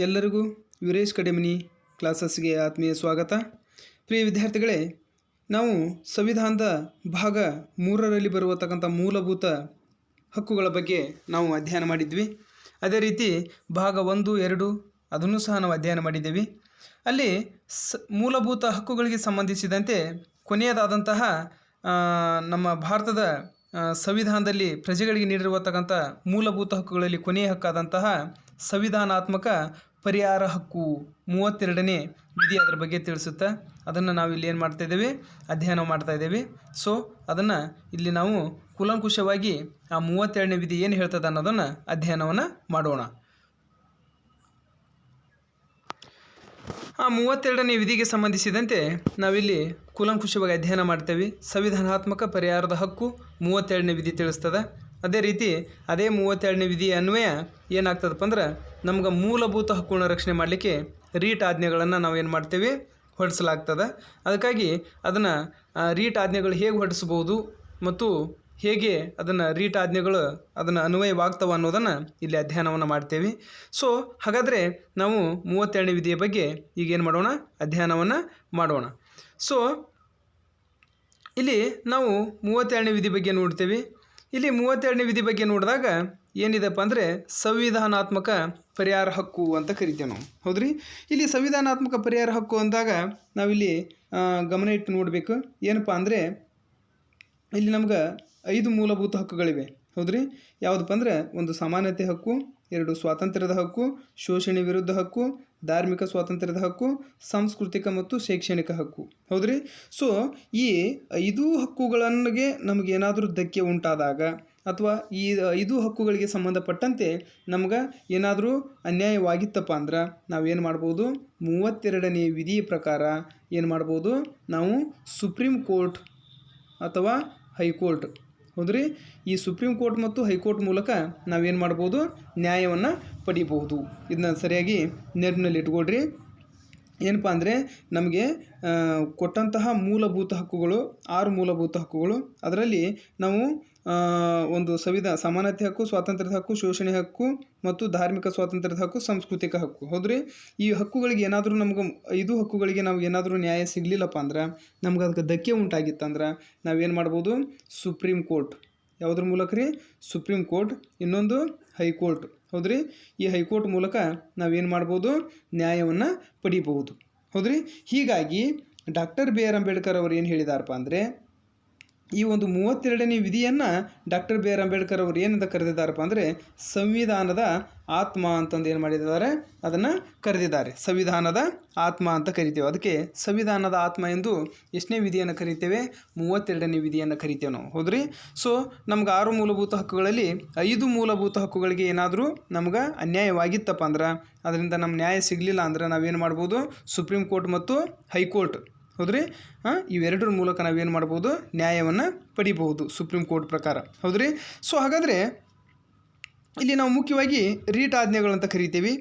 ಎಲ್ಲರಿಗೂ ವೀರೇಶ್ ಕಡೆಮನಿ ಕ್ಲಾಸಸ್ಗೆ ಆತ್ಮೀಯ ಸ್ವಾಗತ. ಪ್ರಿಯ ವಿದ್ಯಾರ್ಥಿಗಳೇ, ನಾವು ಸಂವಿಧಾನದ ಭಾಗ 3ರಲ್ಲಿ ಬರುವತಕ್ಕಂಥ ಮೂಲಭೂತ ಹಕ್ಕುಗಳ ಬಗ್ಗೆ ನಾವು ಅಧ್ಯಯನ ಮಾಡಿದ್ವಿ. ಅದೇ ರೀತಿ ಭಾಗ 1, 2 ಅದನ್ನು ಸಹ ನಾವು ಅಧ್ಯಯನ ಮಾಡಿದ್ದೇವೆ. ಅಲ್ಲಿ ಮೂಲಭೂತ ಹಕ್ಕುಗಳಿಗೆ ಸಂಬಂಧಿಸಿದಂತೆ ಕೊನೆಯದಾದಂತಹ ನಮ್ಮ ಭಾರತದ ಸಂವಿಧಾನದಲ್ಲಿ ಪ್ರಜೆಗಳಿಗೆ ನೀಡಿರುವತಕ್ಕಂಥ ಮೂಲಭೂತ ಹಕ್ಕುಗಳಲ್ಲಿ ಕೊನೆಯ ಹಕ್ಕಾದಂತಹ ಸಂವಿಧಾನಾತ್ಮಕ ಪರಿಹಾರ ಹಕ್ಕು 32ನೇ ವಿಧಿ ಅದರ ಬಗ್ಗೆ ತಿಳಿಸುತ್ತೆ. ಅದನ್ನು ನಾವು ಇಲ್ಲಿ ಏನು ಮಾಡ್ತಾ ಇದ್ದೇವೆ, ಅಧ್ಯಯನ ಮಾಡ್ತಾ ಇದ್ದೇವೆ. ಸೊ ಅದನ್ನು ಇಲ್ಲಿ ನಾವು ಕೂಲಂಕುಷವಾಗಿ ಆ 32ನೇ ವಿಧಿ ಏನು ಹೇಳ್ತದೆ ಅನ್ನೋದನ್ನು ಅಧ್ಯಯನವನ್ನು ಮಾಡೋಣ. ಆ 32ನೇ ವಿಧಿಗೆ ಸಂಬಂಧಿಸಿದಂತೆ ನಾವಿಲ್ಲಿ ಕೂಲಂಕುಷವಾಗಿ ಅಧ್ಯಯನ ಮಾಡ್ತೇವೆ. ಸಂವಿಧಾನಾತ್ಮಕ ಪರಿಹಾರದ ಹಕ್ಕು 32ನೇ ವಿಧಿ ತಿಳಿಸ್ತದೆ. ಅದೇ ರೀತಿ ಅದೇ 32ನೇ ವಿಧಿಯ ಅನ್ವಯ ಏನಾಗ್ತದಪ್ಪ ಅಂದ್ರೆ ನಮ್ಗೆ ಮೂಲಭೂತ ಹಕ್ಕುಗಳನ್ನ ರಕ್ಷಣೆ ಮಾಡಲಿಕ್ಕೆ ರೀಟ್ ಆಜ್ಞೆಗಳನ್ನು ನಾವು ಏನು ಮಾಡ್ತೇವೆ, ಹೊರಡಿಸಲಾಗ್ತದೆ. ಅದಕ್ಕಾಗಿ ಅದನ್ನು ರೀಟ್ ಆಜ್ಞೆಗಳು ಹೇಗೆ ಹೊರಡಿಸ್ಬೋದು ಮತ್ತು ಹೇಗೆ ಅದನ್ನು ರೀಟ್ ಆಜ್ಞೆಗಳು ಅದನ್ನು ಅನ್ವಯವಾಗ್ತವೆ ಅನ್ನೋದನ್ನು ಇಲ್ಲಿ ಅಧ್ಯಯನವನ್ನು ಮಾಡ್ತೇವೆ. ಸೊ ಹಾಗಾದರೆ ನಾವು 32ನೇ ವಿಧಿಯ ಬಗ್ಗೆ ಈಗೇನು ಮಾಡೋಣ, ಅಧ್ಯಯನವನ್ನು ಮಾಡೋಣ. ಸೊ ಇಲ್ಲಿ ನಾವು 32ನೇ ವಿಧಿ ಬಗ್ಗೆ ನೋಡ್ತೇವೆ. ಇಲ್ಲಿ 32ನೇ ವಿಧಿ ಬಗ್ಗೆ ನೋಡಿದಾಗ ಏನಿದೆಪ್ಪ ಅಂದರೆ ಸಂವಿಧಾನಾತ್ಮಕ ಪರಿಹಾರ ಹಕ್ಕು ಅಂತ ಕರಿತೇವೆ ನಾವು. ಹೌದ್ರಿ, ಇಲ್ಲಿ ಸಂವಿಧಾನಾತ್ಮಕ ಪರಿಹಾರ ಹಕ್ಕು ಅಂದಾಗ ನಾವಿಲ್ಲಿ ಗಮನ ಇಟ್ಟು ನೋಡಬೇಕು. ಏನಪ್ಪ ಅಂದರೆ ಇಲ್ಲಿ ನಮ್ಗೆ 5 ಮೂಲಭೂತ ಹಕ್ಕುಗಳಿವೆ. ಹೌದ್ರಿ, ಯಾವುದಪ್ಪ ಅಂದರೆ 1 ಸಮಾನತೆ ಹಕ್ಕು, 2 ಸ್ವಾತಂತ್ರ್ಯದ ಹಕ್ಕು, ಶೋಷಣೆ ವಿರುದ್ಧ ಹಕ್ಕು, ಧಾರ್ಮಿಕ ಸ್ವಾತಂತ್ರ್ಯದ ಹಕ್ಕು, ಸಾಂಸ್ಕೃತಿಕ ಮತ್ತು ಶೈಕ್ಷಣಿಕ ಹಕ್ಕು. ಹೌದ್ರಿ, ಸೊ ಈ 5 ಹಕ್ಕುಗಳಿಗೆ ನಮಗೇನಾದರೂ ಧಕ್ಕೆ ಉಂಟಾದಾಗ ಅಥವಾ ಈ 5 ಹಕ್ಕುಗಳಿಗೆ ಸಂಬಂಧಪಟ್ಟಂತೆ ನಮ್ಗೆ ಏನಾದರೂ ಅನ್ಯಾಯವಾಗಿತ್ತಪ್ಪ ಅಂದ್ರೆ ನಾವೇನು ಮಾಡ್ಬೋದು, 32ನೇ ವಿಧಿಯ ಪ್ರಕಾರ ಏನು ಮಾಡ್ಬೋದು, ನಾವು ಸುಪ್ರೀಂ ಕೋರ್ಟ್ ಅಥವಾ ಹೈಕೋರ್ಟ್, ಹೌದ್ರಿ, ಈ ಸುಪ್ರೀಂ ಕೋರ್ಟ್ ಮತ್ತು ಹೈಕೋರ್ಟ್ ಮೂಲಕ ನಾವೇನು ಮಾಡ್ಬೋದು, ನ್ಯಾಯವನ್ನು ಪಡಿಬಹುದು. ಇದನ್ನ ಸರಿಯಾಗಿ ನೆನಪಿನಲ್ಲಿ ಇಟ್ಕೊಳ್ರಿ. ಏನಪ್ಪ ಅಂದರೆ ನಮಗೆ ಕೊಟ್ಟಂತಹ ಮೂಲಭೂತ ಹಕ್ಕುಗಳು 6 ಮೂಲಭೂತ ಹಕ್ಕುಗಳು. ಅದರಲ್ಲಿ ನಾವು ಒಂದು ಸಮಾನತೆ ಹಕ್ಕು, ಸ್ವಾತಂತ್ರ್ಯದ ಹಕ್ಕು, ಶೋಷಣೆ ಹಕ್ಕು ಮತ್ತು ಧಾರ್ಮಿಕ ಸ್ವಾತಂತ್ರ್ಯದ ಹಕ್ಕು, ಸಾಂಸ್ಕೃತಿಕ ಹಕ್ಕು. ಹೌದ್ರಿ, ಈ ಹಕ್ಕುಗಳಿಗೆ ಏನಾದರೂ ನಮ್ಗೆ 5 ಹಕ್ಕುಗಳಿಗೆ ನಾವು ಏನಾದರೂ ನ್ಯಾಯ ಸಿಗಲಿಲ್ಲಪ್ಪ ಅಂದ್ರೆ, ನಮ್ಗೆ ಅದಕ್ಕೆ ಧಕ್ಕೆ ಉಂಟಾಗಿತ್ತಂದ್ರೆ ನಾವೇನು ಮಾಡ್ಬೋದು, ಸುಪ್ರೀಂ ಕೋರ್ಟ್, ಯಾವುದ್ರ ಮೂಲಕ ರೀ, ಸುಪ್ರೀಂ ಕೋರ್ಟ್, ಇನ್ನೊಂದು ಹೈಕೋರ್ಟ್. ಹೌದ್ರಿ, ಈ ಹೈಕೋರ್ಟ್ ಮೂಲಕ ನಾವೇನು ಮಾಡ್ಬೋದು, ನ್ಯಾಯವನ್ನು ಪಡಿಬಹುದು. ಹೌದ್ರಿ, ಹೀಗಾಗಿ ಡಾಕ್ಟರ್ ಬಿ ಆರ್ ಅಂಬೇಡ್ಕರ್ ಅವರು ಏನು ಹೇಳಿದಾರಪ್ಪ ಅಂದರೆ ಈ ಒಂದು 32ನೇ ವಿಧಿಯನ್ನು ಡಾಕ್ಟರ್ ಬಿ ಆರ್ ಅಂಬೇಡ್ಕರ್ ಅವರು ಏನಂತ ಕರೆದಿದ್ದಾರಪ್ಪ ಅಂದರೆ ಸಂವಿಧಾನದ ಆತ್ಮ ಅಂತಂದು ಏನು ಮಾಡಿದ್ದಾರೆ, ಅದನ್ನು ಕರೆದಿದ್ದಾರೆ. ಸಂವಿಧಾನದ ಆತ್ಮ ಅಂತ ಕರಿತೇವೆ. ಅದಕ್ಕೆ ಸಂವಿಧಾನದ ಆತ್ಮ ಎಂದು ಎಷ್ಟನೇ ವಿಧಿಯನ್ನು ಕರಿತೇವೆ, 32ನೇ ವಿಧಿಯನ್ನು ಕರಿತೇವೆ ನಾವು. ಹೌದ್ರಿ, ಸೊ ನಮ್ಗೆ 6 ಮೂಲಭೂತ ಹಕ್ಕುಗಳಲ್ಲಿ 5 ಮೂಲಭೂತ ಹಕ್ಕುಗಳಿಗೆ ಏನಾದರೂ ನಮ್ಗೆ ಅನ್ಯಾಯವಾಗಿತ್ತಪ್ಪ ಅಂದ್ರೆ, ಅದರಿಂದ ನಮ್ಮ ನ್ಯಾಯ ಸಿಗಲಿಲ್ಲ ಅಂದ್ರೆ ನಾವೇನು ಮಾಡ್ಬೋದು, ಸುಪ್ರೀಂ ಕೋರ್ಟ್ ಮತ್ತು ಹೈಕೋರ್ಟ್, ಹೌದ್ರಿ, ಇವೆರಡರ ಮೂಲಕ ನಾವೇನು ಮಾಡ್ಬೋದು, ನ್ಯಾಯವನ್ನು ಪಡಿಬಹುದು ಸುಪ್ರೀಂ ಕೋರ್ಟ್ ಪ್ರಕಾರ. ಹೌದ್ರಿ, ಸೊ ಹಾಗಾದರೆ ಇಲ್ಲಿ ನಾವು ಮುಖ್ಯವಾಗಿ ರೀಟ್ ಆಜ್ಞೆಗಳಂತ ಕರಿತೀವಿ.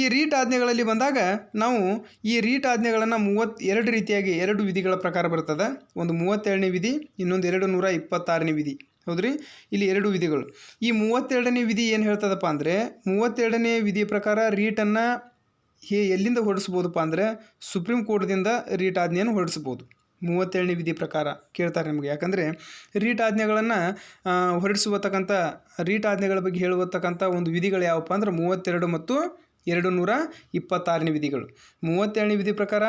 ಈ ರೀಟ್ ಆಜ್ಞೆಗಳಲ್ಲಿ ಬಂದಾಗ ನಾವು ಈ ರೀಟ್ ಆಜ್ಞೆಗಳನ್ನು 32 ರೀತಿಯಾಗಿ 2 ವಿಧಿಗಳ ಪ್ರಕಾರ ಬರ್ತದೆ. ಒಂದು 37ನೇ ವಿಧಿ, ಇನ್ನೊಂದು 226ನೇ ವಿಧಿ. ಹೌದ್ರಿ, ಇಲ್ಲಿ 2 ವಿಧಿಗಳು. ಈ 32ನೇ ವಿಧಿ ಏನು ಹೇಳ್ತದಪ್ಪ ಅಂದರೆ 32ನೇ ವಿಧಿಯ ಪ್ರಕಾರ ರೀಟನ್ನು ಎಲ್ಲಿಂದ ಹೊರಡಿಸ್ಬೋದಪ್ಪ ಅಂದರೆ ಸುಪ್ರೀಂ ಕೋರ್ಟ್ದಿಂದ ರೀಟ್ ಆಜ್ಞೆಯನ್ನು ಹೊರಡಿಸ್ಬೋದು. 37ನೇ ವಿಧಿ ಪ್ರಕಾರ ಕೇಳ್ತಾರೆ ನಿಮಗೆ. ಯಾಕಂದರೆ ರೀಟ್ ಆಜ್ಞೆಗಳನ್ನು ಹೊರಡಿಸುವತಕ್ಕಂಥ ರೀಟ್ ಆಜ್ಞೆಗಳ ಬಗ್ಗೆ ಹೇಳುವತಕ್ಕಂಥ ಒಂದು ವಿಧಿಗಳು ಯಾವಪ್ಪ ಅಂದ್ರೆ 32 ಮತ್ತು 226ನೇ ವಿಧಿಗಳು. 37ನೇ ವಿಧಿ ಪ್ರಕಾರ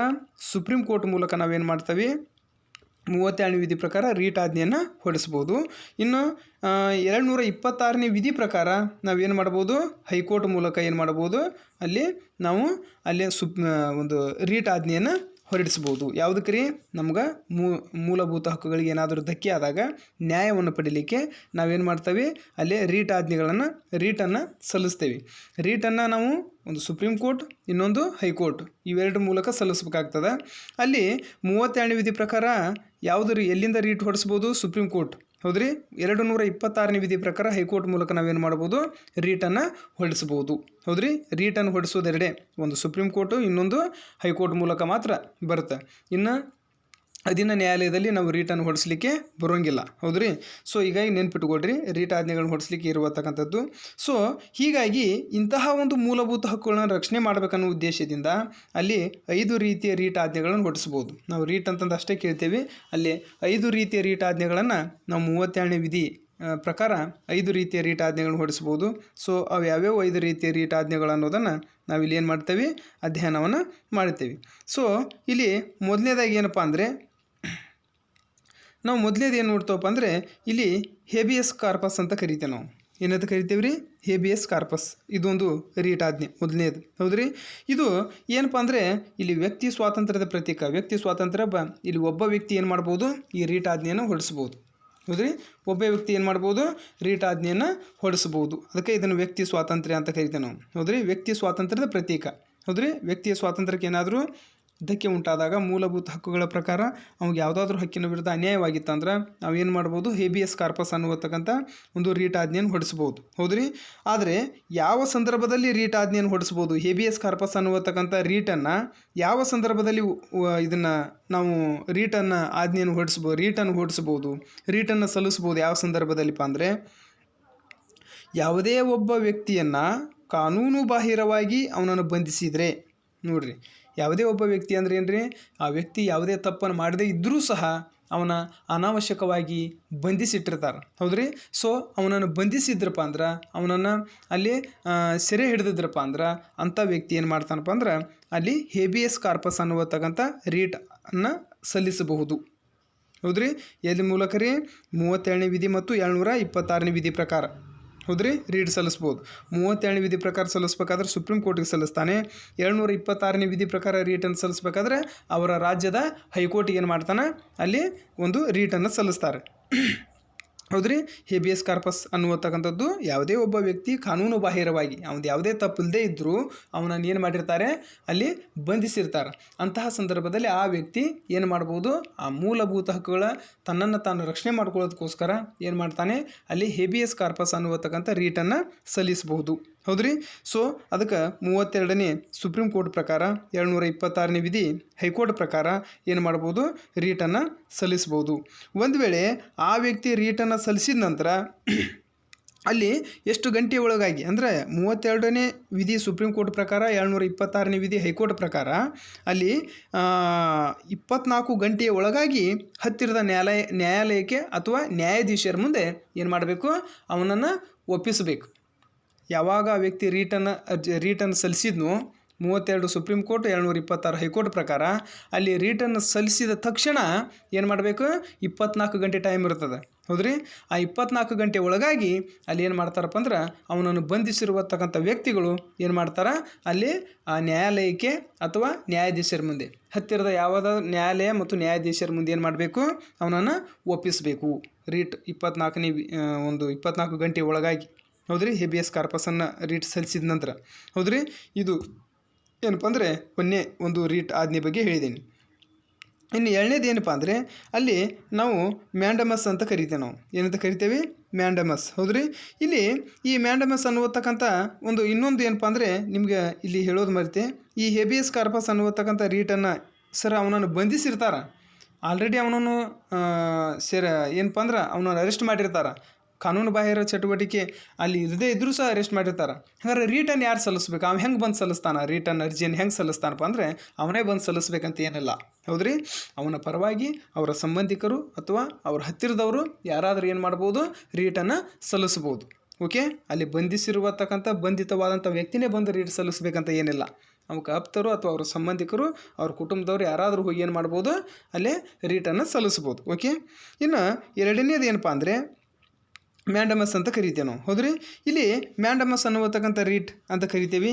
ಸುಪ್ರೀಂ ಕೋರ್ಟ್ ಮೂಲಕ ನಾವೇನು ಮಾಡ್ತೀವಿ, 32ನೇ ವಿಧಿ ಪ್ರಕಾರ ರೀಟ್ ಆಜ್ಞೆಯನ್ನು ಹೊರಡಿಸ್ಬೋದು. ಇನ್ನು 226ನೇ ವಿಧಿ ಪ್ರಕಾರ ನಾವೇನು ಮಾಡ್ಬೋದು, ಹೈಕೋರ್ಟ್ ಮೂಲಕ ಏನು ಮಾಡ್ಬೋದು, ಅಲ್ಲಿ ನಾವು ಒಂದು ರೀಟ್ ಆಜ್ಞೆಯನ್ನು ಹೊರಡಿಸ್ಬೋದು. ಯಾವುದಕ್ಕೆ ರೀ, ನಮ್ಗೆ ಮೂಲಭೂತ ಹಕ್ಕುಗಳಿಗೆ ಏನಾದರೂ ಧಕ್ಕೆ ಆದಾಗ ನ್ಯಾಯವನ್ನು ಪಡೀಲಿಕ್ಕೆ ನಾವೇನು ಮಾಡ್ತೀವಿ, ಅಲ್ಲೇ ರೀಟನ್ನು ಸಲ್ಲಿಸ್ತೇವೆ. ರೀಟನ್ನು ನಾವು ಒಂದು ಸುಪ್ರೀಂ ಕೋರ್ಟ್, ಇನ್ನೊಂದು ಹೈಕೋರ್ಟ್, ಇವೆರಡರ ಮೂಲಕ ಸಲ್ಲಿಸ್ಬೇಕಾಗ್ತದೆ. ಅಲ್ಲಿ 32ನೇ ವಿಧಿ ಪ್ರಕಾರ ಎಲ್ಲಿಂದ ರೀಟ್ ಹೊಡಿಸ್ಬೋದು, ಸುಪ್ರೀಂ ಕೋರ್ಟ್. ಹೌದ್ರಿ, 226ನೇ ವಿಧಿ ಪ್ರಕಾರ ಹೈಕೋರ್ಟ್ ಮೂಲಕ ನಾವೇನು ಮಾಡ್ಬೋದು, ರೀಟನ್ನು ಹೊರಡಿಸ್ಬೋದು. ಹೌದ್ರಿ, ರೀಟನ್ನು ಹೊರಡಿಸೋದೆರಡೇ, ಒಂದು ಸುಪ್ರೀಂ ಕೋರ್ಟು, ಇನ್ನೊಂದು ಹೈಕೋರ್ಟ್ ಮೂಲಕ ಮಾತ್ರ ಬರುತ್ತೆ. ಇನ್ನು ಅಧೀನ ನ್ಯಾಯಾಲಯದಲ್ಲಿ ನಾವು ರೀಟನ್ನು ಹೊಡಿಸ್ಲಿಕ್ಕೆ ಬರೋಂಗಿಲ್ಲ. ಹೌದ್ರಿ. ಸೊ ಹೀಗಾಗಿ ನೆನ್ಪಿಟ್ಕೊಳ್ರಿ, ರೀಟ್ ಆಜ್ಞೆಗಳನ್ನ ಹೊಡಿಸ್ಲಿಕ್ಕೆ ಇರುವತಕ್ಕಂಥದ್ದು. ಸೊ ಹೀಗಾಗಿ ಇಂತಹ ಒಂದು ಮೂಲಭೂತ ಹಕ್ಕುಗಳನ್ನ ರಕ್ಷಣೆ ಮಾಡಬೇಕನ್ನೋ ಉದ್ದೇಶದಿಂದ ಅಲ್ಲಿ 5 ರೀತಿಯ ರೀಟ್ ಆಜ್ಞೆಗಳನ್ನು ಹೊಡಿಸ್ಬೋದು. ನಾವು ರೀಟ್ ಅಂತಂದು ಅಷ್ಟೇ ಕೇಳ್ತೇವೆ, ಅಲ್ಲಿ 5 ರೀತಿಯ ರೀಟ್ ಆಜ್ಞೆಗಳನ್ನು ನಾವು 32ನೇ ವಿಧಿ ಪ್ರಕಾರ 5 ರೀತಿಯ ರೀಟ್ ಆಜ್ಞೆಗಳನ್ನು ಹೊಡಿಸ್ಬೋದು. ಸೊ ಅವು ಯಾವ್ಯಾವ 5 ರೀತಿಯ ರೀಟ್ ಆಜ್ಞೆಗಳು ಅನ್ನೋದನ್ನು ನಾವಿಲ್ಲಿ ಏನು ಮಾಡ್ತೇವೆ, ಅಧ್ಯಯನವನ್ನು ಮಾಡ್ತೇವೆ. ಸೊ ಇಲ್ಲಿ ಮೊದಲನೇದಾಗಿ ಏನಪ್ಪ ಅಂದರೆ, ನಾವು ಮೊದಲನೇದು ಏನು ನೋಡ್ತೇವಪ್ಪ ಅಂದರೆ, ಇಲ್ಲಿ ಹೇಬಿಯಸ್ ಕಾರ್ಪಸ್ ಅಂತ ಕರಿತೇವೆ. ನಾವು ಏನಂತ ಕರಿತೇವೆ ರೀ, ಹೇಬಿಯಸ್ ಕಾರ್ಪಸ್. ಇದೊಂದು ರೀಟ್ ಆಜ್ಞೆ ಮೊದಲನೇದು. ಹೌದ್ರಿ. ಇದು ಏನಪ್ಪ ಅಂದರೆ, ಇಲ್ಲಿ ವ್ಯಕ್ತಿ ಸ್ವಾತಂತ್ರ್ಯದ ಪ್ರತೀಕ. ವ್ಯಕ್ತಿ ಸ್ವಾತಂತ್ರ್ಯ ಇಲ್ಲಿ ಒಬ್ಬ ವ್ಯಕ್ತಿ ಏನು ಮಾಡ್ಬೋದು, ಈ ರೀಟ್ ಆಜ್ಞೆಯನ್ನು ಹೊಡಿಸ್ಬೋದು. ಹೌದ್ರಿ. ಒಬ್ಬ ವ್ಯಕ್ತಿ ಏನು ಮಾಡ್ಬೋದು, ರೀಟ್ ಆಜ್ಞೆಯನ್ನು ಹೊಡಿಸ್ಬೋದು. ಅದಕ್ಕೆ ಇದನ್ನು ವ್ಯಕ್ತಿ ಸ್ವಾತಂತ್ರ್ಯ ಅಂತ ಕರಿತೇವೆ ನಾವು. ಹೌದ್ರಿ. ವ್ಯಕ್ತಿ ಸ್ವಾತಂತ್ರ್ಯದ ಪ್ರತೀಕ. ಹೌದ್ರಿ. ವ್ಯಕ್ತಿಯ ಸ್ವಾತಂತ್ರ್ಯಕ್ಕೆ ಏನಾದರೂ ಧಕ್ಕೆ ಉಂಟಾದಾಗ ಮೂಲಭೂತ ಹಕ್ಕುಗಳ ಪ್ರಕಾರ ಅವ್ಗೆ ಯಾವುದಾದ್ರೂ ಹಕ್ಕಿನ ವಿರುದ್ಧ ಅನ್ಯಾಯವಾಗಿತ್ತಂದ್ರೆ ನಾವು ಏನು ಮಾಡ್ಬೋದು, ಹೇಬಿಯಸ್ ಕಾರ್ಪಸ್ ಅನ್ನುವತಕ್ಕಂಥ ಒಂದು ರೀಟ್ ಆಜ್ಞೆಯನ್ನು ಹೊಡಿಸ್ಬೋದು. ಹೌದ್ರಿ. ಆದರೆ ಯಾವ ಸಂದರ್ಭದಲ್ಲಿ ರೀಟ್ ಆಜ್ಞೆಯನ್ನು ಹೊಡಿಸ್ಬೋದು, ಹೇಬಿಯಸ್ ಕಾರ್ಪಸ್ ಅನ್ನುವತಕ್ಕಂಥ ರೀಟನ್ನು ಯಾವ ಸಂದರ್ಭದಲ್ಲಿ ಇದನ್ನು ನಾವು ರೀಟನ್ನು ಆಜ್ಞೆಯನ್ನು ಹೊಡಿಸ್ಬೋದು, ರೀಟನ್ನು ಸಲ್ಲಿಸ್ಬೋದು ಯಾವ ಸಂದರ್ಭದಲ್ಲಿಪ್ಪ ಅಂದರೆ, ಯಾವುದೇ ಒಬ್ಬ ವ್ಯಕ್ತಿಯನ್ನು ಕಾನೂನು ಬಾಹಿರವಾಗಿ ಅವನನ್ನು ಬಂಧಿಸಿದರೆ. ನೋಡ್ರಿ, ಯಾವುದೇ ಒಬ್ಬ ವ್ಯಕ್ತಿ ಅಂದರೆ ಏನು ರೀ, ಆ ವ್ಯಕ್ತಿ ಯಾವುದೇ ತಪ್ಪನ್ನು ಮಾಡದೇ ಇದ್ದರೂ ಸಹ ಅವನ ಅನಾವಶ್ಯಕವಾಗಿ ಬಂಧಿಸಿಟ್ಟಿರ್ತಾರೆ. ಹೌದ್ರಿ. ಸೊ ಅವನನ್ನು ಬಂಧಿಸಿದ್ರಪ್ಪ ಅಂದ್ರೆ, ಅವನನ್ನು ಅಲ್ಲಿ ಸೆರೆ ಹಿಡಿದಿದ್ರಪ್ಪ ಅಂದ್ರೆ, ಅಂಥ ವ್ಯಕ್ತಿ ಏನು ಮಾಡ್ತಾನಪ್ಪ ಅಂದ್ರೆ ಅಲ್ಲಿ ಹೇಬಿಯಸ್ ಕಾರ್ಪಸ್ ಅನ್ನುವತಕ್ಕಂಥ ರೀಟನ್ನು ಸಲ್ಲಿಸಬಹುದು. ಹೌದ್ರಿ. ಎಲ್ಲಿ ಮೂಲಕ ರೀ, 37ನೇ ವಿಧಿ ಮತ್ತು 726ನೇ ವಿಧಿ ಪ್ರಕಾರ. ಹೌದ್ರಿ, ರೀಟ್ ಸಲ್ಲಿಸ್ಬೋದು. 37ನೇ ವಿಧಿ ಪ್ರಕಾರ ಸಲ್ಲಿಸ್ಬೇಕಾದ್ರೆ ಸುಪ್ರೀಂ ಕೋರ್ಟಿಗೆ ಸಲ್ಲಿಸ್ತಾನೆ. 726ನೇ ವಿಧಿ ಪ್ರಕಾರ ರೀಟನ್ನು ಸಲ್ಲಿಸ್ಬೇಕಾದ್ರೆ ಅವರ ರಾಜ್ಯದ ಹೈಕೋರ್ಟಿಗೆ ಏನು ಮಾಡ್ತಾನೆ, ಅಲ್ಲಿ ಒಂದು ರೀಟನ್ನು ಸಲ್ಲಿಸ್ತಾರೆ. ಹೌದ್ರಿ. ಹೇಬಿಯಸ್ ಕಾರ್ಪಸ್ ಅನ್ನುವತಕ್ಕಂಥದ್ದು ಯಾವುದೇ ಒಬ್ಬ ವ್ಯಕ್ತಿ ಕಾನೂನು ಬಾಹಿರವಾಗಿ ಅವನದು ಯಾವುದೇ ತಪ್ಪಿಲ್ಲದೆ ಇದ್ದರೂ ಅವನನ್ನು ಏನು ಮಾಡಿರ್ತಾರೆ, ಅಲ್ಲಿ ಬಂಧಿಸಿರ್ತಾರೆ. ಅಂತಹ ಸಂದರ್ಭದಲ್ಲಿ ಆ ವ್ಯಕ್ತಿ ಏನು ಮಾಡ್ಬೋದು, ಆ ಮೂಲಭೂತ ಹಕ್ಕುಗಳ ತನ್ನನ್ನು ತಾನು ರಕ್ಷಣೆ ಮಾಡ್ಕೊಳ್ಳೋದಕ್ಕೋಸ್ಕರ ಏನು ಮಾಡ್ತಾನೆ, ಅಲ್ಲಿ ಹೇಬಿಯಸ್ ಕಾರ್ಪಸ್ ಅನ್ನುವತಕ್ಕಂಥ ರೀಟನ್ನು ಸಲ್ಲಿಸಬಹುದು. ಹೌದ್ರಿ. ಸೊ ಅದಕ್ಕೆ 32ನೇ ಸುಪ್ರೀಂ ಕೋರ್ಟ್ ಪ್ರಕಾರ, 726ನೇ ವಿಧಿ ಹೈಕೋರ್ಟ್ ಪ್ರಕಾರ ಏನು ಮಾಡ್ಬೋದು, ರೀಟನ್ನು ಸಲ್ಲಿಸ್ಬೋದು. ಒಂದು ವೇಳೆ ಆ ವ್ಯಕ್ತಿ ರೀಟನ್ನು ಸಲ್ಲಿಸಿದ ನಂತರ ಅಲ್ಲಿ ಎಷ್ಟು ಗಂಟೆ ಒಳಗಾಗಿ ಅಂದರೆ 32ನೇ ವಿಧಿ ಸುಪ್ರೀಂ ಕೋರ್ಟ್ ಪ್ರಕಾರ, 726ನೇ ವಿಧಿ ಹೈಕೋರ್ಟ್ ಪ್ರಕಾರ ಅಲ್ಲಿ 24 ಗಂಟೆಯ ಒಳಗಾಗಿ ಹತ್ತಿರದ ನ್ಯಾಯಾಲಯಕ್ಕೆ ಅಥವಾ ನ್ಯಾಯಾಧೀಶರ ಮುಂದೆ ಏನು ಮಾಡಬೇಕು, ಅವನನ್ನು ಒಪ್ಪಿಸಬೇಕು. ಯಾವಾಗ ಆ ವ್ಯಕ್ತಿ ರೀಟನ್ನು ಸಲ್ಲಿಸಿದ್ನೋ 32 ಸುಪ್ರೀಂ ಕೋರ್ಟ್, 726 ಹೈಕೋರ್ಟ್ ಪ್ರಕಾರ ಅಲ್ಲಿ ರೀಟನ್ನು ಸಲ್ಲಿಸಿದ ತಕ್ಷಣ ಏನು ಮಾಡಬೇಕು, 24 ಗಂಟೆ ಟೈಮ್ ಇರ್ತದೆ. ಹೌದ್ರಿ. ಆ 24 ಗಂಟೆ ಒಳಗಾಗಿ ಅಲ್ಲಿ ಏನು ಮಾಡ್ತಾರಪ್ಪ ಅಂದ್ರೆ, ಅವನನ್ನು ಬಂಧಿಸಿರುವತಕ್ಕಂಥ ವ್ಯಕ್ತಿಗಳು ಏನು ಮಾಡ್ತಾರೆ, ಅಲ್ಲಿ ಆ ನ್ಯಾಯಾಲಯಕ್ಕೆ ಅಥವಾ ನ್ಯಾಯಾಧೀಶರ ಮುಂದೆ, ಹತ್ತಿರದ ಯಾವುದಾದ್ರು ನ್ಯಾಯಾಲಯ ಮತ್ತು ನ್ಯಾಯಾಧೀಶರ ಮುಂದೆ ಏನು ಮಾಡಬೇಕು, ಅವನನ್ನು ಒಪ್ಪಿಸಬೇಕು. ರೀಟ್ 24 ಗಂಟೆ ಒಳಗಾಗಿ. ಹೌದ್ರಿ. ಹೇಬಿಯಸ್ ಕಾರ್ಪಸನ್ನು ರೀಟ್ ಸಲ್ಲಿಸಿದ ನಂತರ. ಹೌದ್ರಿ. ಇದು ಏನಪ್ಪ ಅಂದರೆ ಒಂದೇ ಒಂದು ರೀಟ್ ಆಜ್ಞೆ ಬಗ್ಗೆ ಹೇಳಿದ್ದೀನಿ. ಇನ್ನು ಎರಡನೇದು ಏನಪ್ಪ ಅಂದರೆ, ಅಲ್ಲಿ ನಾವು ಮ್ಯಾಂಡಮಸ್ ಅಂತ ಕರಿತೇವೆ. ನಾವು ಏನಂತ ಕರಿತೇವೆ, ಮ್ಯಾಂಡಮಸ್. ಹೌದ್ರಿ. ಇಲ್ಲಿ ಈ ಮ್ಯಾಂಡಮಸ್ ಅನ್ನುವತಕ್ಕಂಥ ಇನ್ನೊಂದು ಏನಪ್ಪ ಅಂದರೆ, ನಿಮಗೆ ಇಲ್ಲಿ ಹೇಳೋದು ಮರಿತೆ, ಈ ಹೇಬಿಯಸ್ ಕಾರ್ಪಸ್ ಅನ್ನುವತಕ್ಕಂಥ ರೀಟನ್ನು ಅವನನ್ನು ಬಂಧಿಸಿರ್ತಾರೆ. ಆಲ್ರೆಡಿ ಅವನನ್ನು ಏನಪ್ಪ ಅಂದ್ರೆ ಅವನನ್ನು ಅರೆಸ್ಟ್ ಮಾಡಿರ್ತಾರೆ. ಕಾನೂನು ಬಾಹಿರ ಚಟುವಟಿಕೆ ಅಲ್ಲಿ ಇರದೇ ಇದ್ದರೂ ಸಹ ಅರೆಸ್ಟ್ ಮಾಡಿರ್ತಾರೆ. ಹಾಗಾದ್ರೆ ರೀಟನ್ನು ಯಾರು ಸಲ್ಲಿಸ್ಬೇಕು, ಅವ್ನು ಹೆಂಗೆ ಬಂದು ಸಲ್ಲಿಸ್ತಾನೆ, ರೀಟನ್ನು ಅರ್ಜಿಯನ್ನು ಹೆಂಗೆ ಸಲ್ಲಿಸ್ತಾನಪ್ಪ ಅಂದರೆ, ಅವನೇ ಬಂದು ಸಲ್ಲಿಸ್ಬೇಕಂತ ಏನಿಲ್ಲ. ಹೌದ್ರಿ. ಅವನ ಪರವಾಗಿ ಅವರ ಸಂಬಂಧಿಕರು ಅಥವಾ ಅವ್ರ ಹತ್ತಿರದವರು ಯಾರಾದರೂ ಏನು ಮಾಡ್ಬೋದು, ರೀಟನ್ನು ಸಲ್ಲಿಸ್ಬೋದು. ಓಕೆ. ಅಲ್ಲಿ ಬಂಧಿತವಾದಂಥ ವ್ಯಕ್ತಿನೇ ಬಂದು ರೀಟ್ ಸಲ್ಲಿಸ್ಬೇಕಂತ ಏನಿಲ್ಲ. ಅವಕ್ಕೆ ಆಪ್ತರು ಅಥವಾ ಅವ್ರ ಸಂಬಂಧಿಕರು, ಅವ್ರ ಕುಟುಂಬದವರು ಯಾರಾದರೂ ಹೋಗಿ ಏನು ಮಾಡ್ಬೋದು, ಅಲ್ಲೇ ರೀಟನ್ನು ಸಲ್ಲಿಸ್ಬೋದು. ಓಕೆ. ಇನ್ನು ಎರಡನೇದು ಏನಪ್ಪ ಅಂದರೆ ಮ್ಯಾಂಡಮಸ್ ಅಂತ ಕರಿತೇವೆ ನಾವು. ಹೌದ್ರಿ. ಇಲ್ಲಿ ಮ್ಯಾಂಡಮಸ್ ಅನ್ನುವತಕ್ಕಂಥ ರೀಟ್ ಅಂತ ಕರಿತೇವೆ.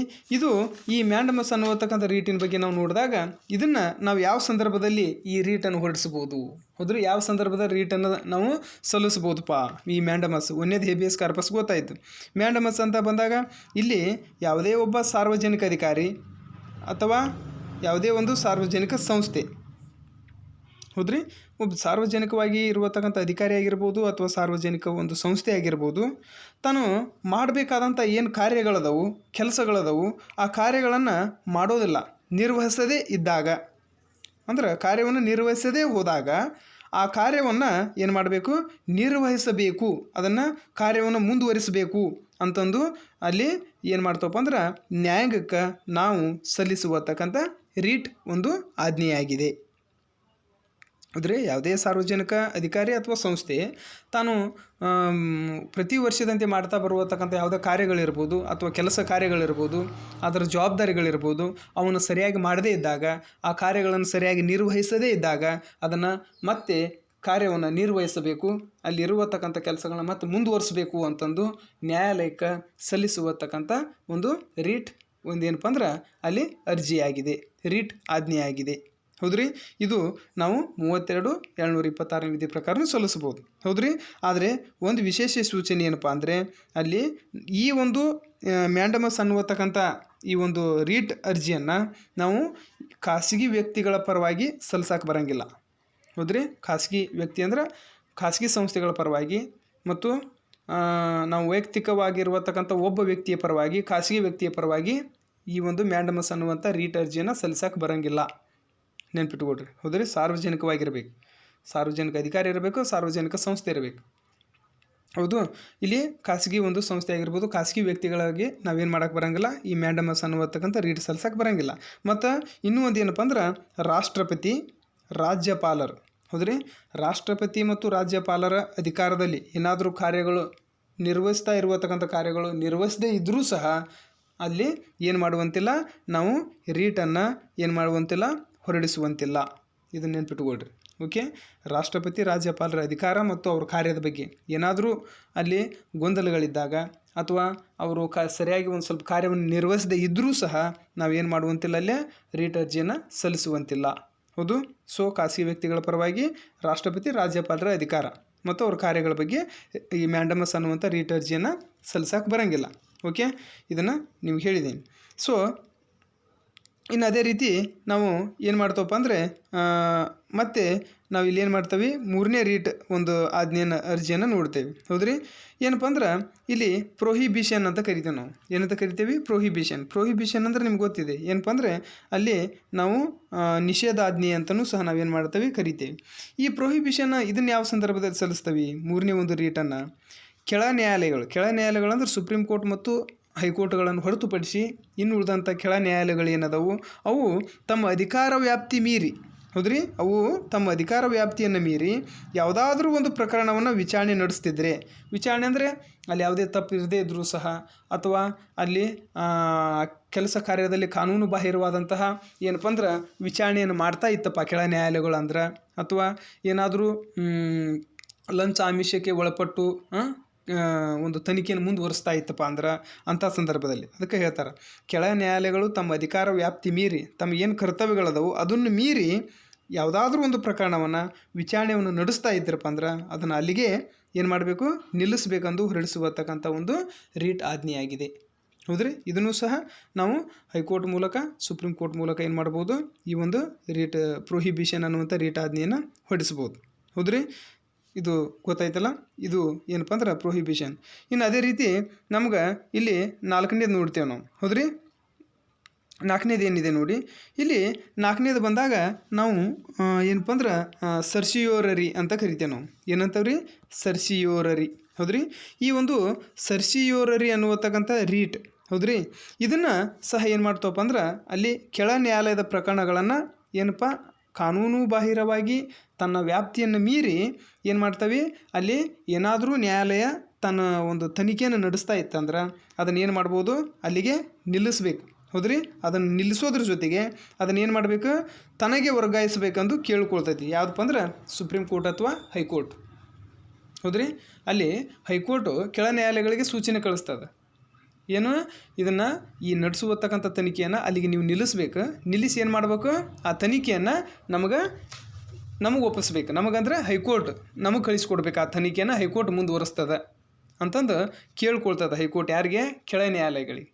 ಈ ಮ್ಯಾಂಡಮಸ್ ಅನ್ನುವತಕ್ಕಂಥ ರೀಟಿನ ಬಗ್ಗೆ ನಾವು ನೋಡಿದಾಗ ಇದನ್ನು ನಾವು ಯಾವ ಸಂದರ್ಭದಲ್ಲಿ ಈ ರೀಟನ್ನು ಹೊರಡಿಸ್ಬೋದು. ಹೌದ್ರಿ. ಯಾವ ಸಂದರ್ಭದಲ್ಲಿ ರೀಟನ್ನು ನಾವು ಸಲ್ಲಿಸ್ಬೋದಪ್ಪ ಈ ಮ್ಯಾಂಡಮಸ್. ಒಂದೇದು ಹೇಬಿಯಸ್ ಕಾರ್ಪಸ್ ಗೊತ್ತಾಯಿತು. ಮ್ಯಾಂಡಮಸ್ ಅಂತ ಬಂದಾಗ ಇಲ್ಲಿ ಯಾವುದೇ ಒಬ್ಬ ಸಾರ್ವಜನಿಕ ಅಧಿಕಾರಿ ಅಥವಾ ಯಾವುದೇ ಒಂದು ಸಾರ್ವಜನಿಕ ಸಂಸ್ಥೆ. ಹೌದ್ರಿ. ಒಬ್ಬ ಸಾರ್ವಜನಿಕವಾಗಿ ಇರುವತಕ್ಕಂಥ ಅಧಿಕಾರಿ ಆಗಿರ್ಬೋದು ಅಥವಾ ಸಾರ್ವಜನಿಕ ಒಂದು ಸಂಸ್ಥೆ ಆಗಿರ್ಬೋದು, ತಾನು ಮಾಡಬೇಕಾದಂಥ ಏನು ಕಾರ್ಯಗಳದವು, ಕೆಲಸಗಳದವು, ಆ ಕಾರ್ಯಗಳನ್ನು ಮಾಡೋದಿಲ್ಲ, ನಿರ್ವಹಿಸದೇ ಇದ್ದಾಗ ಅಂದ್ರೆ ಕಾರ್ಯವನ್ನು ನಿರ್ವಹಿಸದೇ ಹೋದಾಗ ಆ ಕಾರ್ಯವನ್ನು ಏನು ಮಾಡಬೇಕು, ನಿರ್ವಹಿಸಬೇಕು, ಅದನ್ನು ಕಾರ್ಯವನ್ನು ಮುಂದುವರಿಸಬೇಕು ಅಂತಂದು ಅಲ್ಲಿ ಏನು ಮಾಡ್ತವಪ್ಪ ಅಂದ್ರೆ ನ್ಯಾಯಾಂಗಕ್ಕೆ ನಾವು ಸಲ್ಲಿಸುವತಕ್ಕಂಥ ರೀಟ್ ಒಂದು ಆಜ್ಞೆಯಾಗಿದೆ. ಅಂದರೆ ಯಾವುದೇ ಸಾರ್ವಜನಿಕ ಅಧಿಕಾರಿ ಅಥವಾ ಸಂಸ್ಥೆ ತಾನು ಪ್ರತಿ ವರ್ಷದಂತೆ ಮಾಡ್ತಾ ಬರುವತಕ್ಕಂಥ ಯಾವುದೇ ಕಾರ್ಯಗಳಿರ್ಬೋದು ಅಥವಾ ಕೆಲಸ ಕಾರ್ಯಗಳಿರ್ಬೋದು, ಅದರ ಜವಾಬ್ದಾರಿಗಳಿರ್ಬೋದು, ಅವನ್ನು ಸರಿಯಾಗಿ ಮಾಡದೇ ಇದ್ದಾಗ, ಆ ಕಾರ್ಯಗಳನ್ನು ಸರಿಯಾಗಿ ನಿರ್ವಹಿಸದೇ ಇದ್ದಾಗ ಅದನ್ನು ಮತ್ತೆ ಕಾರ್ಯವನ್ನು ನಿರ್ವಹಿಸಬೇಕು, ಅಲ್ಲಿರುವತಕ್ಕಂಥ ಕೆಲಸಗಳನ್ನ ಮತ್ತೆ ಮುಂದುವರಿಸಬೇಕು ಅಂತಂದು ನ್ಯಾಯಾಲಯಕ್ಕೆ ಸಲ್ಲಿಸುವತಕ್ಕಂಥ ಒಂದು ರೀಟ್ ಒಂದು ಏನಪ್ಪ ಅಂದ್ರೆ ಅಲ್ಲಿ ಅರ್ಜಿಯಾಗಿದೆ, ರೀಟ್ ಆಜ್ಞೆಯಾಗಿದೆ. ಹೌದ್ರಿ, ಇದು ನಾವು 32/726 ವಿಧಿ ಪ್ರಕಾರ ಸಲ್ಲಿಸ್ಬೋದು. ಹೌದ್ರಿ, ಆದರೆ ಒಂದು ವಿಶೇಷ ಸೂಚನೆ ಏನಪ್ಪ ಅಂದರೆ ಅಲ್ಲಿ ಈ ಒಂದು ಮ್ಯಾಂಡಮಸ್ ಅನ್ನುವತಕ್ಕಂಥ ಈ ಒಂದು ರೀಟ್ ಅರ್ಜಿಯನ್ನು ನಾವು ಖಾಸಗಿ ವ್ಯಕ್ತಿಗಳ ಪರವಾಗಿ ಸಲ್ಲಿಸಕ್ಕೆ ಬರೋಂಗಿಲ್ಲ. ಹೌದ್ರಿ, ಖಾಸಗಿ ವ್ಯಕ್ತಿ ಅಂದ್ರೆ ಖಾಸಗಿ ಸಂಸ್ಥೆಗಳ ಪರವಾಗಿ ಮತ್ತು ನಾವು ವೈಯಕ್ತಿಕವಾಗಿರುವತಕ್ಕಂಥ ಒಬ್ಬ ವ್ಯಕ್ತಿಯ ಪರವಾಗಿ, ಖಾಸಗಿ ವ್ಯಕ್ತಿಯ ಪರವಾಗಿ ಈ ಒಂದು ಮ್ಯಾಂಡಮಸ್ ಅನ್ನುವಂಥ ರೀಟ್ ಅರ್ಜಿಯನ್ನು ಸಲ್ಲಿಸಕ್ಕೆ ಬರೋಂಗಿಲ್ಲ. ನೆನ್ಪಿಟ್ಕೊಡ್ರಿ. ಹೌದ್ರಿ, ಸಾರ್ವಜನಿಕವಾಗಿರಬೇಕು, ಸಾರ್ವಜನಿಕ ಅಧಿಕಾರಿ ಇರಬೇಕು, ಸಾರ್ವಜನಿಕ ಸಂಸ್ಥೆ ಇರಬೇಕು. ಹೌದು, ಇಲ್ಲಿ ಖಾಸಗಿ ಒಂದು ಸಂಸ್ಥೆ ಆಗಿರ್ಬೋದು, ಖಾಸಗಿ ವ್ಯಕ್ತಿಗಳಾಗಿ ನಾವೇನು ಮಾಡೋಕ್ಕೆ ಬರೋಂಗಿಲ್ಲ, ಈ ಮ್ಯಾಂಡಮಸ್ ಅನ್ನುವತಕ್ಕಂಥ ರೀಟ್ ಸಲ್ಲಿಸಕ್ಕೆ ಬರೋಂಗಿಲ್ಲ. ಮತ್ತು ಇನ್ನೂ ಒಂದು ಏನಪ್ಪ ಅಂದ್ರೆ ರಾಷ್ಟ್ರಪತಿ, ರಾಜ್ಯಪಾಲರು. ಹೌದ್ರಿ, ರಾಷ್ಟ್ರಪತಿ ಮತ್ತು ರಾಜ್ಯಪಾಲರ ಅಧಿಕಾರದಲ್ಲಿ ಏನಾದರೂ ಕಾರ್ಯಗಳು ನಿರ್ವಹಿಸ್ತಾ ಇರುವತಕ್ಕಂಥ ಕಾರ್ಯಗಳು ನಿರ್ವಹಿಸದೇ ಇದ್ದರೂ ಸಹ ಅಲ್ಲಿ ಏನು ಮಾಡುವಂತಿಲ್ಲ, ನಾವು ರೀಟನ್ನು ಏನು ಮಾಡುವಂತಿಲ್ಲ, ಹೊರಡಿಸುವಂತಿಲ್ಲ. ಇದನ್ನು ನೆನ್ಪಿಟ್ಕೊಳ್ರಿ. ಓಕೆ, ರಾಷ್ಟ್ರಪತಿ ರಾಜ್ಯಪಾಲರ ಅಧಿಕಾರ ಮತ್ತು ಅವ್ರ ಕಾರ್ಯದ ಬಗ್ಗೆ ಏನಾದರೂ ಅಲ್ಲಿ ಗೊಂದಲಗಳಿದ್ದಾಗ ಅಥವಾ ಅವರು ಸರಿಯಾಗಿ ಒಂದು ಸ್ವಲ್ಪ ಕಾರ್ಯವನ್ನು ನಿರ್ವಹಿಸದೇ ಇದ್ದರೂ ಸಹ ನಾವೇನು ಮಾಡುವಂತಿಲ್ಲ, ಅಲ್ಲೇ ರೀಟ್ ಅರ್ಜಿಯನ್ನು ಸಲ್ಲಿಸುವಂತಿಲ್ಲ. ಹೌದು, ಸೊ ಖಾಸಗಿ ವ್ಯಕ್ತಿಗಳ ಪರವಾಗಿ ರಾಷ್ಟ್ರಪತಿ ರಾಜ್ಯಪಾಲರ ಅಧಿಕಾರ ಮತ್ತು ಅವ್ರ ಕಾರ್ಯಗಳ ಬಗ್ಗೆ ಈ ಮ್ಯಾಂಡಮಸ್ ಅನ್ನುವಂಥ ರೀಟ್ ಅರ್ಜಿಯನ್ನು ಸಲ್ಲಿಸಕ್ಕೆ ಬರೋಂಗಿಲ್ಲ. ಓಕೆ, ಇದನ್ನು ನಿಮ್ಗೆ ಹೇಳಿದ್ದೀನಿ. ಸೊ ಇನ್ನು ಅದೇ ರೀತಿ ನಾವು ಏನು ಮಾಡ್ತವಪ್ಪ ಅಂದರೆ ಮತ್ತೆ ನಾವು ಇಲ್ಲಿ ಏನು ಮಾಡ್ತೀವಿ, ಮೂರನೇ ರೀಟ್ ಒಂದು ಆಜ್ಞೆಯನ್ನು ಅರ್ಜಿಯನ್ನು ನೋಡ್ತೇವೆ. ಹೌದ್ರಿ, ಏನಪ್ಪ ಅಂದ್ರೆ ಇಲ್ಲಿ ಪ್ರೊಹಿಬಿಷನ್ ಅಂತ ಕರಿತೇವೆ ನಾವು. ಏನಂತ ಕರಿತೀವಿ, ಪ್ರೊಹಿಬಿಷನ್. ಪ್ರೊಹಿಬಿಷನ್ ಅಂದರೆ ನಿಮ್ಗೆ ಗೊತ್ತಿದೆ ಏನಪ್ಪ ಅಂದರೆ ಅಲ್ಲಿ ನಾವು ನಿಷೇಧಾಜ್ಞೆ ಅಂತಲೂ ಸಹ ನಾವೇನು ಮಾಡ್ತೀವಿ, ಕರಿತೇವೆ. ಈ ಪ್ರೊಹಿಬಿಷನ್ ಇದನ್ನು ಯಾವ ಸಂದರ್ಭದಲ್ಲಿ ಸಲ್ಲಿಸ್ತೀವಿ, ಮೂರನೇ ಒಂದು ರೀಟನ್ನು ಕೆಳ ನ್ಯಾಯಾಲಯಗಳು ಅಂದರೆ ಸುಪ್ರೀಂ ಕೋರ್ಟ್ ಮತ್ತು ಹೈಕೋರ್ಟ್ಗಳನ್ನು ಹೊರತುಪಡಿಸಿ ಇನ್ನು ಉಳಿದಂಥ ಕೆಳ ನ್ಯಾಯಾಲಯಗಳು ಏನದವು, ಅವು ತಮ್ಮ ಅಧಿಕಾರ ವ್ಯಾಪ್ತಿ ಮೀರಿ, ಹೌದ್ರಿ, ಅವು ತಮ್ಮ ಅಧಿಕಾರ ವ್ಯಾಪ್ತಿಯನ್ನು ಮೀರಿ ಯಾವುದಾದ್ರೂ ಒಂದು ಪ್ರಕರಣವನ್ನು ವಿಚಾರಣೆ ನಡೆಸ್ತಿದ್ರೆ, ವಿಚಾರಣೆ ಅಂದರೆ ಅಲ್ಲಿ ಯಾವುದೇ ತಪ್ಪು ಇರದೇ ಇದ್ದರೂ ಸಹ ಅಥವಾ ಅಲ್ಲಿ ಕೆಲಸ ಕಾರ್ಯದಲ್ಲಿ ಕಾನೂನು ಬಾಹಿರವಾದಂತಹ ಏನಪ್ಪ ಅಂದ್ರೆ ವಿಚಾರಣೆಯನ್ನು ಮಾಡ್ತಾ ಇತ್ತಪ್ಪ ಕೆಳ ನ್ಯಾಯಾಲಯಗಳು ಅಂದ್ರೆ, ಅಥವಾ ಏನಾದರೂ ಲಂಚ ಆಮಿಷಕ್ಕೆ ಒಳಪಟ್ಟು ಒಂದು ತನಿಖೆಯನ್ನು ಮುಂದುವರಿಸ್ತಾ ಇತ್ತಪ್ಪ ಅಂದ್ರೆ ಅಂಥ ಸಂದರ್ಭದಲ್ಲಿ ಅದಕ್ಕೆ ಹೇಳ್ತಾರೆ, ಕೆಳ ನ್ಯಾಯಾಲಯಗಳು ತಮ್ಮ ಅಧಿಕಾರ ವ್ಯಾಪ್ತಿ ಮೀರಿ ತಮ್ಮ ಏನು ಕರ್ತವ್ಯಗಳದವು ಅದನ್ನು ಮೀರಿ ಯಾವುದಾದ್ರೂ ಒಂದು ಪ್ರಕರಣವನ್ನು ವಿಚಾರಣೆಯನ್ನು ನಡೆಸ್ತಾ ಇದ್ರಪ್ಪ ಅಂದ್ರೆ ಅದನ್ನು ಅಲ್ಲಿಗೆ ಏನು ಮಾಡಬೇಕು, ನಿಲ್ಲಿಸಬೇಕೆಂದು ಹೊರಡಿಸುವತಕ್ಕಂಥ ಒಂದು ರೀಟ್ ಆಜ್ಞೆಯಾಗಿದೆ. ಹೌದ್ರಿ, ಇದನ್ನು ಸಹ ನಾವು ಹೈಕೋರ್ಟ್ ಮೂಲಕ, ಸುಪ್ರೀಂ ಕೋರ್ಟ್ ಮೂಲಕ ಏನು ಮಾಡ್ಬೋದು, ಈ ಒಂದು ರೀಟ್ ಪ್ರೊಹಿಬಿಷನ್ ಅನ್ನುವಂಥ ರೀಟ್ ಆಜ್ಞೆಯನ್ನು ಹೊರಡಿಸ್ಬೋದು. ಹೌದ್ರಿ, ಇದು ಗೊತ್ತಾಯ್ತಲ್ಲ, ಇದು ಏನಪ್ಪ ಅಂದ್ರೆ ಪ್ರೊಹಿಬಿಷನ್. ಇನ್ನು ಅದೇ ರೀತಿ ನಮ್ಗೆ ಇಲ್ಲಿ 4ನೇದು ನೋಡ್ತೇವೆ ನಾವು. ಹೌದ್ರಿ, 4ನೇದು ಏನಿದೆ ನೋಡಿ, ಇಲ್ಲಿ 4ನೇದು ಬಂದಾಗ ನಾವು ಏನಪ್ಪ ಅಂದ್ರೆ ಸರ್ಸಿಯೋರರಿ ಅಂತ ಕರಿತೇವೆ ನಾವು. ಏನಂತವ್ರಿ, ಸರ್ಸಿಯೋರರಿ. ಹೌದ್ರಿ, ಈ ಒಂದು ಸರ್ಸಿಯೋರರಿ ಅನ್ನುವತಕ್ಕಂಥ ರೀಟ್, ಹೌದ್ರಿ, ಇದನ್ನು ಸಹ ಏನು ಮಾಡ್ತವಪ್ಪ ಅಂದ್ರೆ ಅಲ್ಲಿ ಕೆಳ ನ್ಯಾಯಾಲಯದ ಪ್ರಕರಣಗಳನ್ನು ಏನಪ್ಪ ಕಾನೂನು ಬಾಹಿರವಾಗಿ ತನ್ನ ವ್ಯಾಪ್ತಿಯನ್ನು ಮೀರಿ ಏನು ಮಾಡ್ತವೆ, ಅಲ್ಲಿ ಏನಾದರೂ ನ್ಯಾಯಾಲಯ ತನ್ನ ಒಂದು ತನಿಖೆಯನ್ನು ನಡೆಸ್ತಾ ಇತ್ತಂದ್ರೆ ಅದನ್ನು ಏನು ಮಾಡ್ಬೋದು, ಅಲ್ಲಿಗೆ ನಿಲ್ಲಿಸಬೇಕು. ಹೌದ್ರಿ, ಅದನ್ನು ನಿಲ್ಲಿಸೋದ್ರ ಜೊತೆಗೆ ಅದನ್ನು ಏನು ಮಾಡಬೇಕು, ತನಗೆ ವರ್ಗಾಯಿಸಬೇಕೆಂದು ಕೇಳ್ಕೊಳ್ತೈತಿ. ಯಾವುದಪ್ಪ ಅಂದ್ರೆ ಸುಪ್ರೀಂ ಕೋರ್ಟ್ ಅಥವಾ ಹೈಕೋರ್ಟ್. ಹೌದ್ರಿ, ಅಲ್ಲಿ ಹೈಕೋರ್ಟು ಕೆಳ ನ್ಯಾಯಾಲಯಗಳಿಗೆ ಸೂಚನೆ ಕಳಿಸ್ತದೆ, ಏನು ಇದನ್ನು ಈ ನಡೆಸುವತಕ್ಕಂಥ ತನಿಖೆಯನ್ನು ಅಲ್ಲಿಗೆ ನೀವು ನಿಲ್ಲಿಸ್ಬೇಕು, ನಿಲ್ಲಿಸಿ ಏನು ಮಾಡಬೇಕು, ಆ ತನಿಖೆಯನ್ನು ನಮಗೆ ಒಪ್ಪಿಸ್ಬೇಕು. ನಮಗಂದ್ರೆ ಹೈಕೋರ್ಟ್ ನಮಗೆ ಕಳಿಸ್ಕೊಡ್ಬೇಕು, ಆ ತನಿಖೆಯನ್ನು ಹೈಕೋರ್ಟ್ ಮುಂದುವರಿಸ್ತದೆ ಅಂತಂದು ಕೇಳ್ಕೊಳ್ತದೆ ಹೈಕೋರ್ಟ್. ಯಾರಿಗೆ, ಕೆಳ ನ್ಯಾಯಾಲಯಗಳಿಗೆ.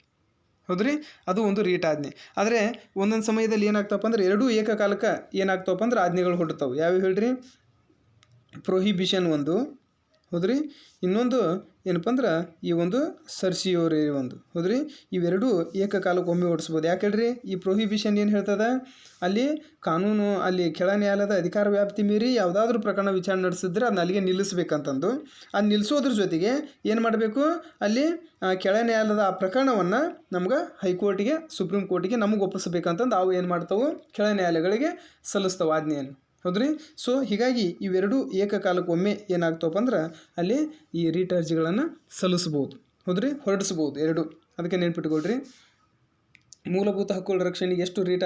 ಹೌದ್ರಿ, ಅದು ಒಂದು ರೀಟ್ ಆಜ್ಞೆ. ಆದರೆ ಒಂದೊಂದು ಸಮಯದಲ್ಲಿ ಏನಾಗ್ತಪ್ಪ ಅಂದ್ರೆ ಎರಡೂ ಏಕಕಾಲಕ್ಕೆ ಏನಾಗ್ತವಪ್ಪ ಅಂದ್ರೆ ಆಜ್ಞೆಗಳು ಹೊರಡ್ತಾವೆ. ಯಾವ್ಯಾವ ಹೇಳ್ರಿ, ಪ್ರೊಹಿಬಿಷನ್ ಒಂದು, ಹೌದ್ರಿ. ಇನ್ನೊಂದು ಏನಪ್ಪ ಅಂದ್ರೆ ಈ ಒಂದು ಸರ್ಸಿಯೋರಿ ಒಂದು ಹೌದ್ರಿ. ಇವೆರಡೂ ಏಕಕಾಲಕ್ಕೆ ಒಮ್ಮೆ ಹೊಡಿಸ್ಬೋದು. ಯಾಕೆ ಹೇಳ್ರಿ, ಈ ಪ್ರೊಹಿಬಿಷನ್ ಏನು ಹೇಳ್ತದೆ, ಅಲ್ಲಿ ಕಾನೂನು ಅಲ್ಲಿ ಕೆಳ ನ್ಯಾಯಾಲಯದ ಅಧಿಕಾರ ವ್ಯಾಪ್ತಿ ಮೀರಿ ಯಾವುದಾದ್ರೂ ಪ್ರಕರಣ ವಿಚಾರಣೆ ನಡೆಸಿದ್ರೆ ಅದನ್ನ ಅಲ್ಲಿಗೆ ನಿಲ್ಲಿಸ್ಬೇಕಂತಂದು, ಅದು ನಿಲ್ಲಿಸೋದ್ರ ಜೊತೆಗೆ ಏನು ಮಾಡಬೇಕು, ಅಲ್ಲಿ ಕೆಳ ನ್ಯಾಯಾಲಯದ ಆ ಪ್ರಕರಣವನ್ನು ನಮ್ಗೆ ಹೈಕೋರ್ಟಿಗೆ ಸುಪ್ರೀಂ ಕೋರ್ಟಿಗೆ ನಮಗೆ ಒಪ್ಪಿಸ್ಬೇಕಂತಂದು ಅವು ಏನು ಮಾಡ್ತಾವೆ, ಕೆಳ ನ್ಯಾಯಾಲಯಗಳಿಗೆ ಸಲ್ಲಿಸ್ತಾವೆ ಆಜ್ಞೆಯನ್ನು. ಹೌದ್ರಿ. ಸೊ ಹೀಗಾಗಿ ಇವೆರಡೂ ಏಕಕಾಲಕ್ಕೆ ಒಮ್ಮೆ ಏನಾಗ್ತವಪ್ಪ ಅಂದ್ರೆ ಅಲ್ಲಿ ಈ ರೀಟ್ ಅರ್ಜಿಗಳನ್ನು ಸಲ್ಲಿಸ್ಬೋದು. ಹೌದ್ರಿ, ಹೊರಡಿಸ್ಬೋದು ಎರಡು. ಅದಕ್ಕೆ ನೆನ್ಪಿಟ್ಕೊಳ್ರಿ, ಮೂಲಭೂತ ಹಕ್ಕುಗಳ ರಕ್ಷಣೆಗೆ ಎಷ್ಟು ರೀಟ್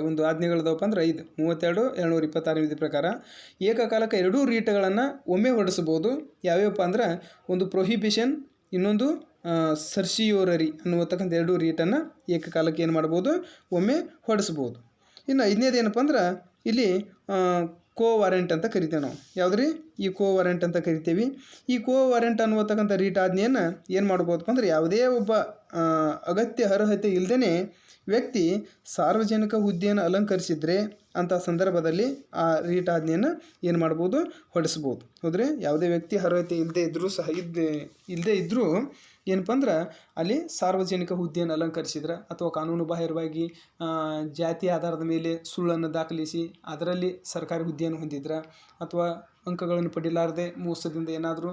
ಒಂದು ಆಜ್ಞೆಗಳದವಪ್ಪ ಅಂದ್ರೆ 5, 32, 726 ವಿಧಿ ಪ್ರಕಾರ ಏಕಕಾಲಕ್ಕೆ ಎರಡೂ ರೀಟ್ಗಳನ್ನು ಒಮ್ಮೆ ಹೊರಡಿಸ್ಬೋದು. ಯಾವ್ಯಾವಪ್ಪ ಅಂದ್ರೆ ಒಂದು ಪ್ರೊಹಿಬಿಷನ್, ಇನ್ನೊಂದು ಸರ್ಸಿಯೋರರಿ ಅನ್ನುವತಕ್ಕಂಥ ಎರಡೂ ರೀಟನ್ನು ಏಕಕಾಲಕ್ಕೆ ಏನು ಮಾಡ್ಬೋದು, ಒಮ್ಮೆ ಹೊರಡಿಸ್ಬೋದು. ಇನ್ನು 5ನೇದು ಏನಪ್ಪ ಅಂದ್ರೆ ಇಲ್ಲಿ ಕೋ ವಾರೆಂಟ್ ಅಂತ ಕರಿತೇವೆ ನಾವು. ಯಾವುದ್ರಿ, ಈ ಕೋ ವಾರೆಂಟ್ ಅಂತ ಕರಿತೀವಿ. ಈ ಕೋ ವಾರೆಂಟ್ ಅನ್ನುವತಕ್ಕಂಥ ರೀಟ್ ಆಜ್ಞೆಯನ್ನು ಏನು ಮಾಡ್ಬೋದಪ್ಪ ಅಂದ್ರೆ ಯಾವುದೇ ಒಬ್ಬ ಅಗತ್ಯ ಅರ್ಹತೆ ಇಲ್ಲದೇ ವ್ಯಕ್ತಿ ಸಾರ್ವಜನಿಕ ಹುದ್ದೆಯನ್ನು ಅಲಂಕರಿಸಿದರೆ ಅಂಥ ಸಂದರ್ಭದಲ್ಲಿ ಆ ರೀಟ್ ಆಜ್ಞೆಯನ್ನು ಏನು ಮಾಡ್ಬೋದು, ಹೊರಡಿಸ್ಬೋದು. ಹೌದ್ರಿ. ಯಾವುದೇ ವ್ಯಕ್ತಿ ಅರ್ಹತೆ ಇಲ್ಲದೆ ಇದ್ದರೂ ಸಹ ಇಲ್ಲದೇ ಇದ್ದರೂ ಏನಪ್ಪ ಅಂದ್ರೆ ಅಲ್ಲಿ ಸಾರ್ವಜನಿಕ ಹುದ್ದೆಯನ್ನು ಅಲಂಕರಿಸಿದ್ರೆ ಅಥವಾ ಕಾನೂನು ಬಾಹಿರವಾಗಿ ಜಾತಿ ಆಧಾರದ ಮೇಲೆ ಸುಳ್ಳನ್ನು ದಾಖಲಿಸಿ ಅದರಲ್ಲಿ ಸರ್ಕಾರಿ ಹುದ್ದೆಯನ್ನು ಹೊಂದಿದ್ರೆ ಅಥವಾ ಅಂಕಗಳನ್ನು ಪಡಿಲಾರದೆ ಮೋಸದಿಂದ ಏನಾದರೂ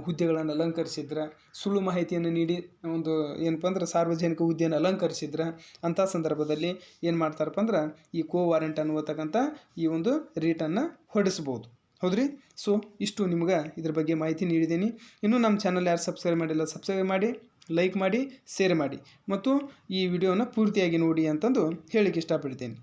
ಹುದ್ದೆಗಳನ್ನು ಅಲಂಕರಿಸಿದ್ರೆ, ಸುಳ್ಳು ಮಾಹಿತಿಯನ್ನು ನೀಡಿ ಒಂದು ಏನಪ್ಪ ಅಂದ್ರೆ ಸಾರ್ವಜನಿಕ ಹುದ್ದೆಯನ್ನು ಅಲಂಕರಿಸಿದ್ರೆ ಅಂಥ ಸಂದರ್ಭದಲ್ಲಿ ಏನು ಮಾಡ್ತಾರಪ್ಪ ಅಂದ್ರೆ ಈ ಕೋ ವಾರೆಂಟ್ ಅನ್ನುವತಕ್ಕಂಥ ಈ ಒಂದು ರೀಟನ್ನು ಹೊರಡಿಸ್ಬೋದು. ಹೌದ್ರಿ. ಸೊ ಇಷ್ಟು ನಿಮ್ಗೆ ಇದ್ರ ಬಗ್ಗೆ ಮಾಹಿತಿ ನೀಡಿದ್ದೀನಿ. ಇನ್ನೂ ನಮ್ಮ ಚಾನಲ್ ಯಾರು ಸಬ್ಸ್ಕ್ರೈಬ್ ಮಾಡಿಲ್ಲ, ಸಬ್ಸ್ಕ್ರೈಬ್ ಮಾಡಿ, ಲೈಕ್ ಮಾಡಿ, ಶೇರ್ ಮಾಡಿ ಮತ್ತು ಈ ವಿಡಿಯೋನ ಪೂರ್ತಿಯಾಗಿ ನೋಡಿ ಅಂತಂದು ಹೇಳಿಕ್ಕೆ ಇಷ್ಟಪಡ್ತೀನಿ.